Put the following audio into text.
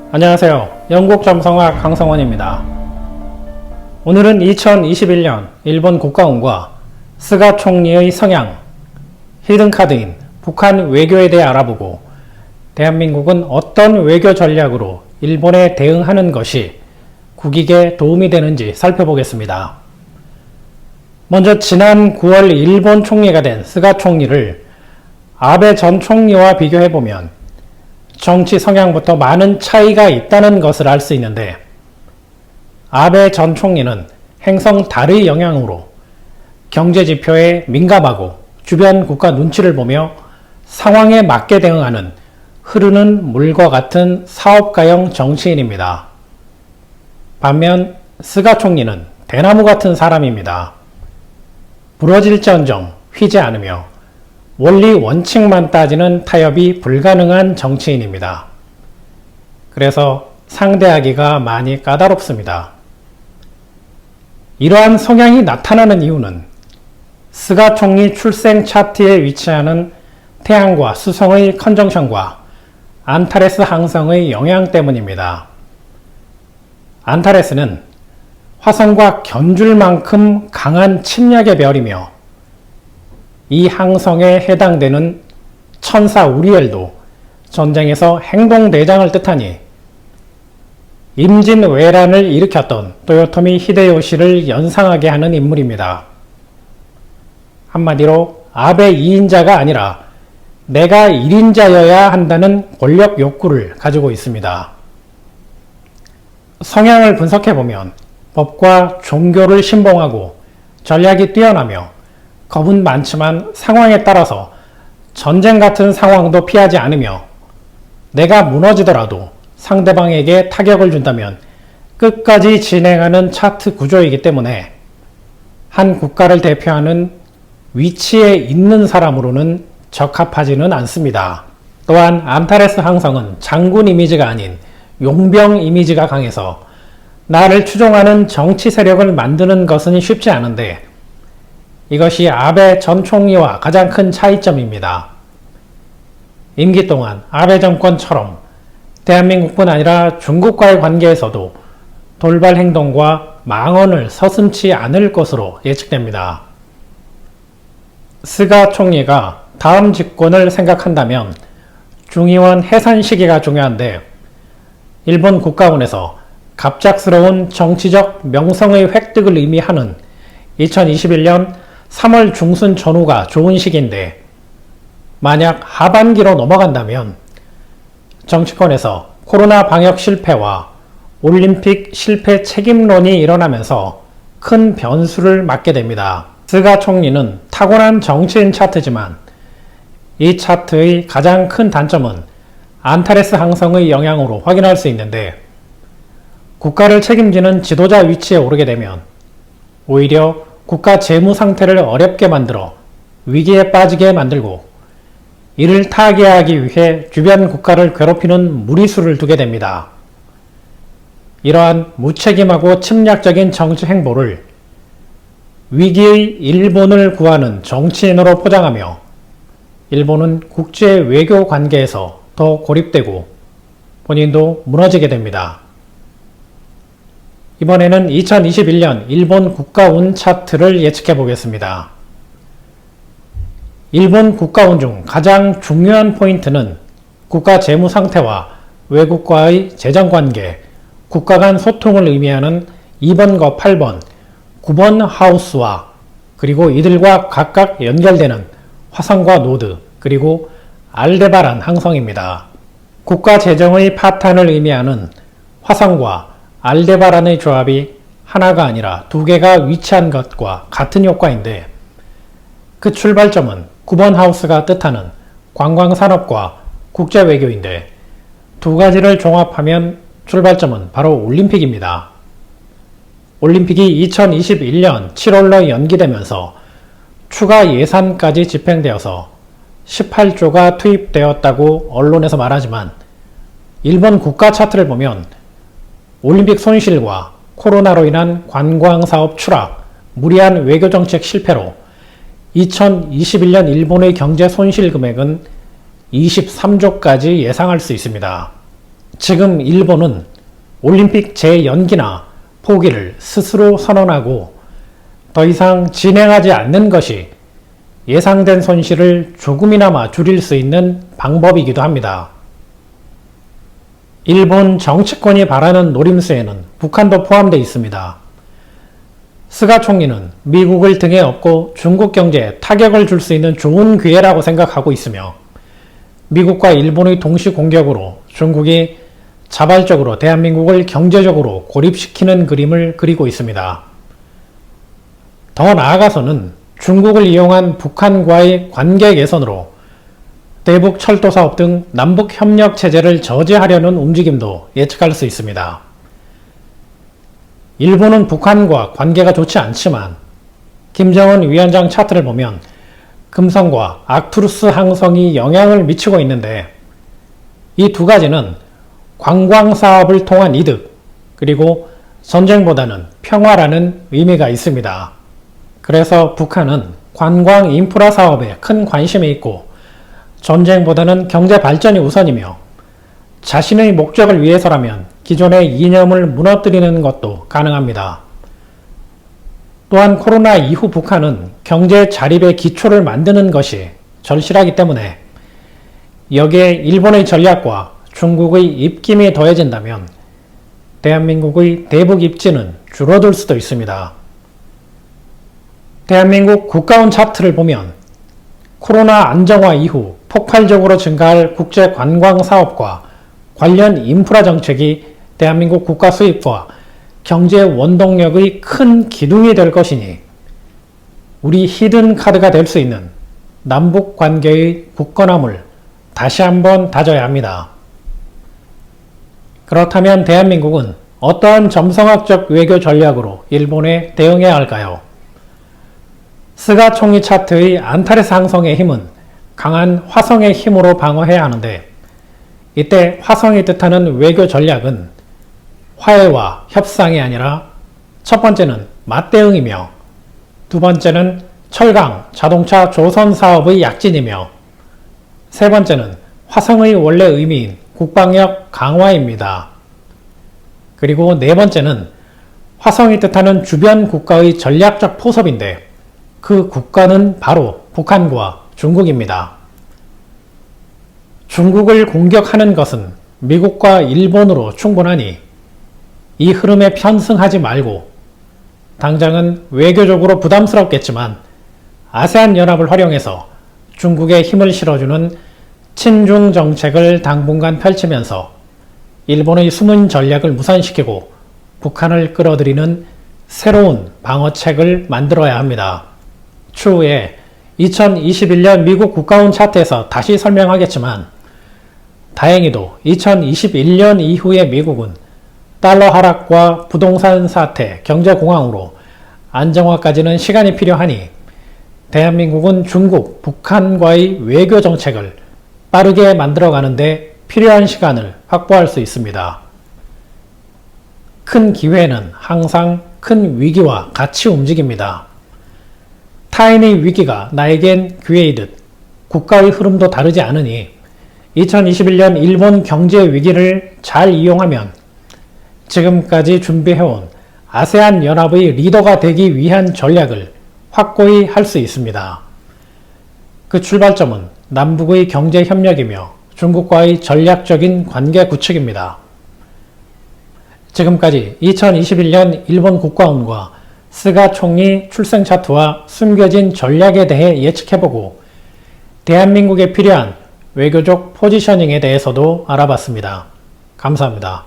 안녕하세요. 영국점성학 강성원입니다. 오늘은 2021년 일본 국가운과 스가 총리의 성향, 히든카드인 북한 외교에 대해 알아보고 대한민국은 어떤 외교 전략으로 일본에 대응하는 것이 국익에 도움이 되는지 살펴보겠습니다. 먼저 지난 9월 일본 총리가 된 스가 총리를 아베 전 총리와 비교해보면 정치 성향부터 많은 차이가 있다는 것을 알 수 있는데, 아베 전 총리는 행성 달의 영향으로 경제지표에 민감하고 주변 국가 눈치를 보며 상황에 맞게 대응하는 흐르는 물과 같은 사업가형 정치인입니다. 반면 스가 총리는 대나무 같은 사람입니다. 부러질지언정 휘지 않으며 원리 원칙만 따지는 타협이 불가능한 정치인입니다. 그래서 상대하기가 많이 까다롭습니다. 이러한 성향이 나타나는 이유는 스가 총리 출생 차트에 위치하는 태양과 수성의 컨정션과 안타레스 항성의 영향 때문입니다. 안타레스는 화성과 견줄 만큼 강한 침략의 별이며 이 항성에 해당되는 천사 우리엘도 전쟁에서 행동대장을 뜻하니 임진왜란을 일으켰던 토요토미 히데요시를 연상하게 하는 인물입니다. 한마디로 아베 2인자가 아니라 내가 1인자여야 한다는 권력 욕구를 가지고 있습니다. 성향을 분석해보면 법과 종교를 신봉하고 전략이 뛰어나며 겁은 많지만 상황에 따라서 전쟁 같은 상황도 피하지 않으며 내가 무너지더라도 상대방에게 타격을 준다면 끝까지 진행하는 차트 구조이기 때문에 한 국가를 대표하는 위치에 있는 사람으로는 적합하지는 않습니다. 또한 안타레스 항성은 장군 이미지가 아닌 용병 이미지가 강해서 나를 추종하는 정치 세력을 만드는 것은 쉽지 않은데 이것이 아베 전 총리와 가장 큰 차이점입니다. 임기 동안 아베 정권처럼 대한민국뿐 아니라 중국과의 관계에서도 돌발 행동과 망언을 서슴지 않을 것으로 예측됩니다. 스가 총리가 다음 집권을 생각한다면 중의원 해산 시기가 중요한데 일본 국가원에서 갑작스러운 정치적 명성의 획득을 의미하는 2021년 3월 중순 전후가 좋은 시기인데 만약 하반기로 넘어간다면 정치권에서 코로나 방역 실패와 올림픽 실패 책임론이 일어나면서 큰 변수를 맞게 됩니다. 스가 총리는 타고난 정치인 차트지만 이 차트의 가장 큰 단점은 안타레스 항성의 영향으로 확인할 수 있는데 국가를 책임지는 지도자 위치에 오르게 되면 오히려 국가 재무 상태를 어렵게 만들어 위기에 빠지게 만들고 이를 타개하기 위해 주변 국가를 괴롭히는 무리수를 두게 됩니다. 이러한 무책임하고 침략적인 정치 행보를 위기의 일본을 구하는 정치인으로 포장하며 일본은 국제 외교 관계에서 더 고립되고 본인도 무너지게 됩니다. 이번에는 2021년 일본 국가운 차트를 예측해 보겠습니다. 일본 국가운 중 가장 중요한 포인트는 국가 재무 상태와 외국과의 재정 관계, 국가 간 소통을 의미하는 2번과 8번, 9번 하우스와 그리고 이들과 각각 연결되는 화성과 노드, 그리고 알데바란 항성입니다. 국가 재정의 파탄을 의미하는 화성과 알데바란의 조합이 하나가 아니라 두 개가 위치한 것과 같은 효과인데 그 출발점은 9번 하우스가 뜻하는 관광산업과 국제외교인데 두 가지를 종합하면 출발점은 바로 올림픽입니다. 올림픽이 2021년 7월로 연기되면서 추가 예산까지 집행되어서 18조가 투입되었다고 언론에서 말하지만 일본 국가 차트를 보면 올림픽 손실과 코로나로 인한 관광사업 추락, 무리한 외교정책 실패로 2021년 일본의 경제 손실 금액은 23조까지 예상할 수 있습니다. 지금 일본은 올림픽 재연기나 포기를 스스로 선언하고 더 이상 진행하지 않는 것이 예상된 손실을 조금이나마 줄일 수 있는 방법이기도 합니다. 일본 정치권이 바라는 노림수에는 북한도 포함되어 있습니다. 스가 총리는 미국을 등에 업고 중국 경제에 타격을 줄 수 있는 좋은 기회라고 생각하고 있으며 미국과 일본의 동시 공격으로 중국이 자발적으로 대한민국을 경제적으로 고립시키는 그림을 그리고 있습니다. 더 나아가서는 중국을 이용한 북한과의 관계 개선으로 대북 철도 사업 등 남북 협력 체제를 저지하려는 움직임도 예측할 수 있습니다. 일본은 북한과 관계가 좋지 않지만 김정은 위원장 차트를 보면 금성과 아크투루스 항성이 영향을 미치고 있는데 이 두 가지는 관광 사업을 통한 이득 그리고 전쟁보다는 평화라는 의미가 있습니다. 그래서 북한은 관광 인프라 사업에 큰 관심이 있고 전쟁보다는 경제 발전이 우선이며 자신의 목적을 위해서라면 기존의 이념을 무너뜨리는 것도 가능합니다. 또한 코로나 이후 북한은 경제 자립의 기초를 만드는 것이 절실하기 때문에 여기에 일본의 전략과 중국의 입김이 더해진다면 대한민국의 대북 입지는 줄어들 수도 있습니다. 대한민국 국가운 차트를 보면 코로나 안정화 이후 폭발적으로 증가할 국제 관광 사업과 관련 인프라 정책이 대한민국 국가 수입과 경제 원동력의 큰 기둥이 될 것이니 우리 히든 카드가 될 수 있는 남북 관계의 굳건함을 다시 한번 다져야 합니다. 그렇다면 대한민국은 어떠한 점성학적 외교 전략으로 일본에 대응해야 할까요? 스가 총리 차트의 안타레스 항성의 힘은 강한 화성의 힘으로 방어해야 하는데 이때 화성이 뜻하는 외교 전략은 화해와 협상이 아니라 첫 번째는 맞대응이며 두 번째는 철강, 자동차, 조선 사업의 약진이며 세 번째는 화성의 원래 의미인 국방력 강화입니다. 그리고 네 번째는 화성이 뜻하는 주변 국가의 전략적 포섭인데 그 국가는 바로 북한과 중국입니다. 중국을 공격하는 것은 미국과 일본으로 충분하니 이 흐름에 편승하지 말고 당장은 외교적으로 부담스럽겠지만 아세안 연합을 활용해서 중국에 힘을 실어주는 친중 정책을 당분간 펼치면서 일본의 숨은 전략을 무산시키고 북한을 끌어들이는 새로운 방어책을 만들어야 합니다. 추후에 2021년 미국 국가운 차트에서 다시 설명하겠지만 다행히도 2021년 이후에 미국은 달러 하락과 부동산 사태, 경제공황으로 안정화까지는 시간이 필요하니 대한민국은 중국, 북한과의 외교 정책을 빠르게 만들어가는데 필요한 시간을 확보할 수 있습니다. 큰 기회는 항상 큰 위기와 같이 움직입니다. 타인의 위기가 나에겐 기회이듯 국가의 흐름도 다르지 않으니 2021년 일본 경제 위기를 잘 이용하면 지금까지 준비해온 아세안 연합의 리더가 되기 위한 전략을 확고히 할 수 있습니다. 그 출발점은 남북의 경제 협력이며 중국과의 전략적인 관계 구축입니다. 지금까지 2021년 일본 국가운과 스가 총리 출생 차트와 숨겨진 전략에 대해 예측해보고 대한민국에 필요한 외교적 포지셔닝에 대해서도 알아봤습니다. 감사합니다.